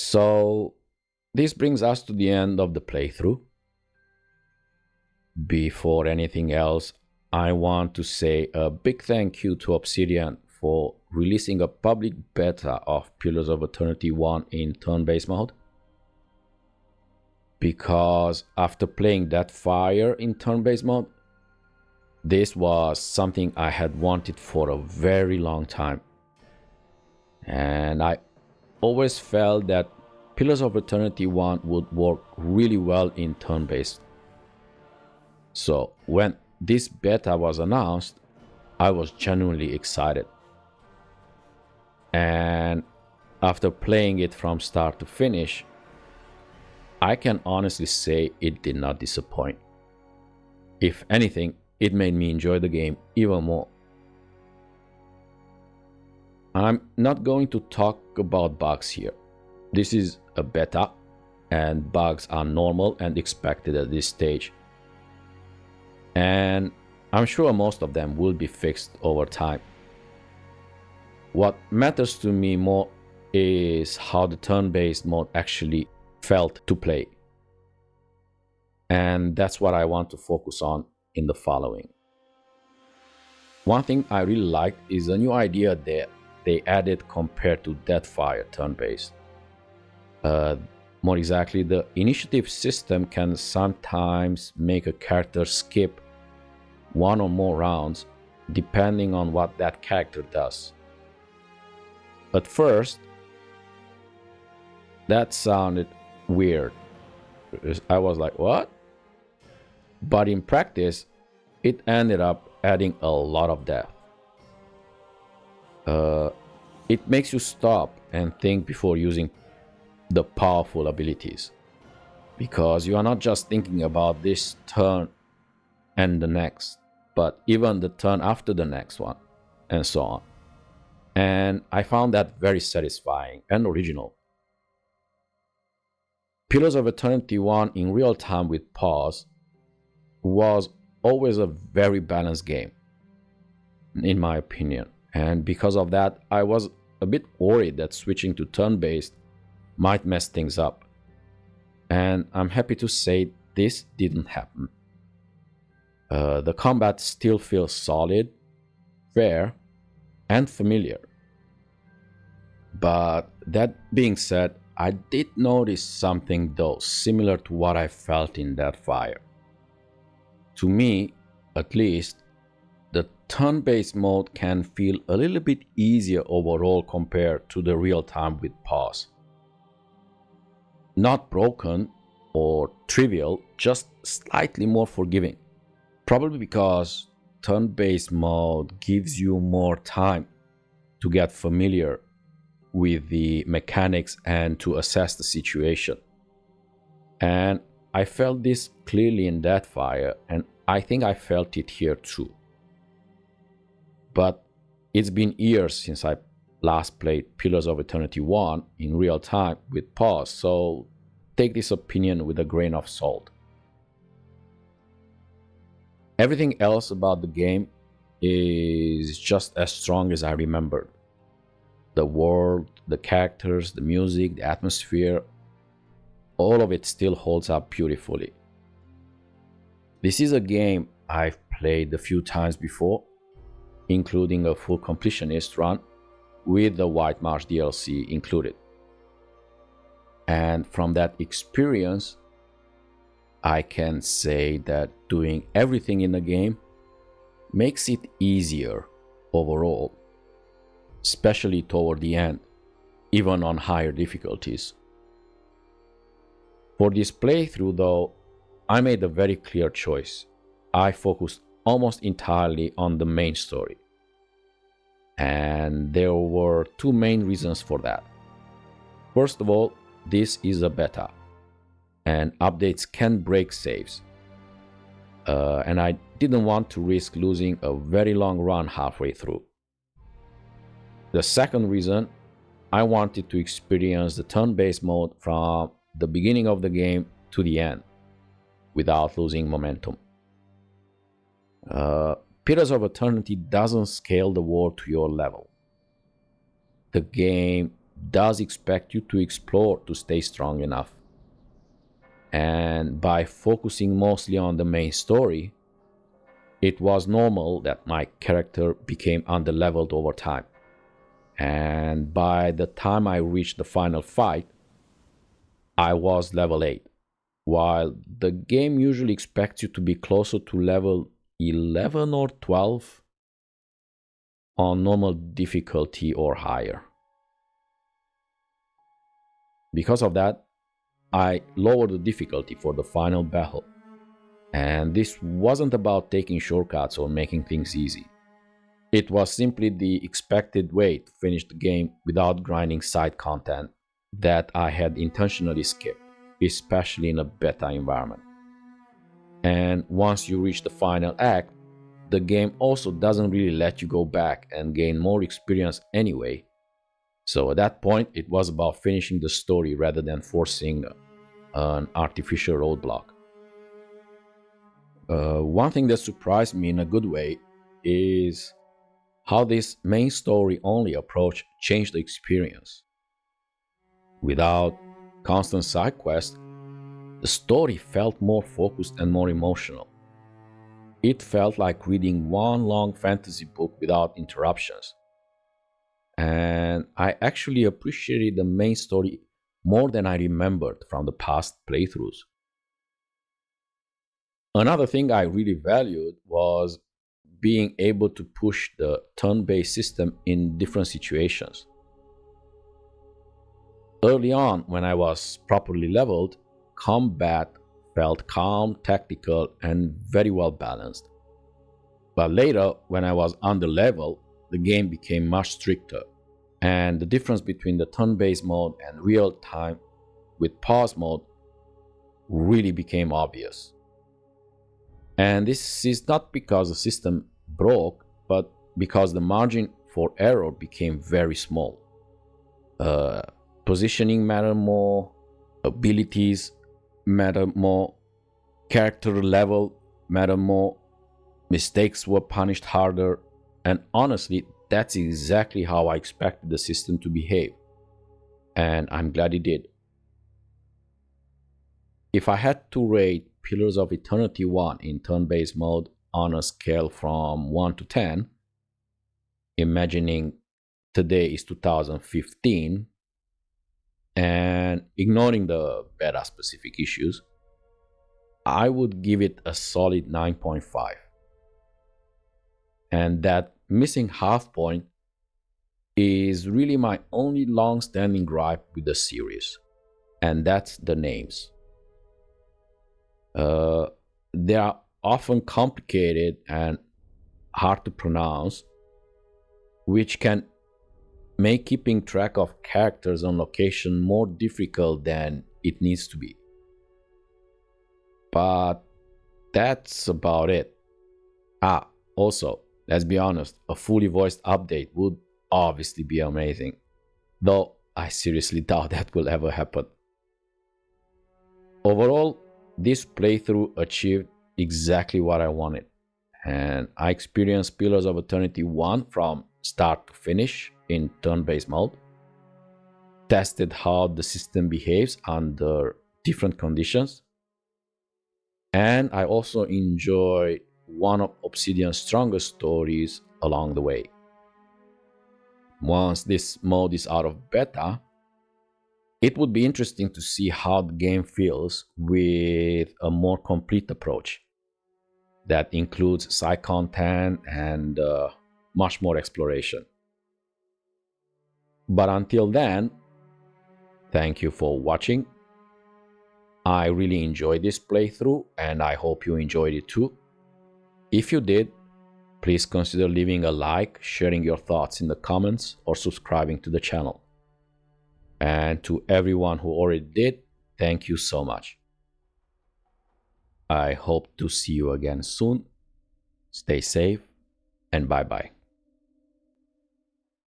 So this brings us to the end of the playthrough. Before anything else, I want to say a big thank you to Obsidian for releasing a public beta of Pillars of Eternity 1 in turn-based mode. Because after playing Deathfire in turn-based mode, this was something I had wanted for a very long time. And I always felt that Pillars of Eternity 1 would work really well in turn-based. So when this beta was announced, I was genuinely excited. And after playing it from start to finish, I can honestly say it did not disappoint. If anything, it made me enjoy the game even more. I'm not going to talk about bugs here. This is a beta, and bugs are normal and expected at this stage. And I'm sure most of them will be fixed over time. What matters to me more is how the turn-based mode actually felt to play. And that's what I want to focus on in the following. One thing I really liked is a new idea that they added compared to Deathfire turn-based. More exactly, the initiative system can sometimes make a character skip one or more rounds depending on what that character does. At first, that sounded weird. I was like, what? But in practice, it ended up adding a lot of depth. It makes you stop and think before using the powerful abilities, because you are not just thinking about this turn and the next, but even the turn after the next one, and so on. And I found that very satisfying and original. Pillars of Eternity 1 in real time with pause was always a very balanced game, in my opinion. And because of that, I was a bit worried that switching to turn-based might mess things up. And I'm happy to say this didn't happen. The combat still feels solid, fair, and familiar. But that being said, I did notice something though similar to what I felt in Deathfire. To me, at least, the turn-based mode can feel a little bit easier overall compared to the real-time with pause. Not broken or trivial, just slightly more forgiving. Probably because turn-based mode gives you more time to get familiar with the mechanics and to assess the situation. And I felt this clearly in Deathfire, and I think I felt it here too. But it's been years since I last played Pillars of Eternity 1 in real time with pause, so take this opinion with a grain of salt. Everything else about the game is just as strong as I remembered. The world, the characters, the music, the atmosphere, all of it still holds up beautifully. This is a game I've played a few times before, including a full completionist run with the White Marsh DLC included. And from that experience, I can say that doing everything in the game makes it easier overall, especially toward the end, even on higher difficulties. For this playthrough though, I made a very clear choice. I focused almost entirely on the main story. And there were two main reasons for that. First of all, this is a beta, and updates can break saves. And I didn't want to risk losing a very long run halfway through. The second reason, I wanted to experience the turn-based mode from the beginning of the game to the end, without losing momentum. Pillars of Eternity doesn't scale the world to your level. The game does expect you to explore to stay strong enough. And by focusing mostly on the main story, it was normal that my character became underleveled over time. And by the time I reached the final fight, I was level 8, while the game usually expects you to be closer to level 11 or 12 on normal difficulty or higher. Because of that, I lowered the difficulty for the final battle. And this wasn't about taking shortcuts or making things easy. It was simply the expected way to finish the game without grinding side content that I had intentionally skipped, especially in a beta environment. And once you reach the final act, the game also doesn't really let you go back and gain more experience anyway. So at that point, it was about finishing the story rather than forcing an artificial roadblock. One thing that surprised me in a good way is how this main story only approach changed the experience. Without constant side quests, the story felt more focused and more emotional. It felt like reading one long fantasy book without interruptions. And I actually appreciated the main story more than I remembered from the past playthroughs. Another thing I really valued was being able to push the turn-based system in different situations. Early on, when I was properly leveled, combat felt calm, tactical, and very well balanced. But later, when I was under level, the game became much stricter, and the difference between the turn-based mode and real-time with pause mode really became obvious. And this is not because the system broke, but because the margin for error became very small. Positioning mattered more, abilities mattered more, character level mattered more, mistakes were punished harder, and honestly, that's exactly how I expected the system to behave. And I'm glad it did. If I had to rate Pillars of Eternity 1 in turn-based mode on a scale from 1 to 10, imagining today is 2015, and ignoring the beta specific issues, I would give it a solid 9.5. And that missing half point is really my only long-standing gripe with the series, and that's the names. They are often complicated and hard to pronounce, which can make keeping track of characters on location more difficult than it needs to be. But that's about it. Also, let's be honest, a fully voiced update would obviously be amazing, though I seriously doubt that will ever happen. Overall, this playthrough achieved exactly what I wanted, and I experienced Pillars of Eternity 1 from start to finish in turn-based mode, tested how the system behaves under different conditions, and I also enjoyed one of Obsidian's strongest stories along the way. Once this mode is out of beta, it would be interesting to see how the game feels with a more complete approach that includes side content and much more exploration. But until then, thank you for watching. I really enjoyed this playthrough and I hope you enjoyed it too. If you did, please consider leaving a like, sharing your thoughts in the comments, or subscribing to the channel. And to everyone who already did, thank you so much. I hope to see you again soon. Stay safe and bye-bye.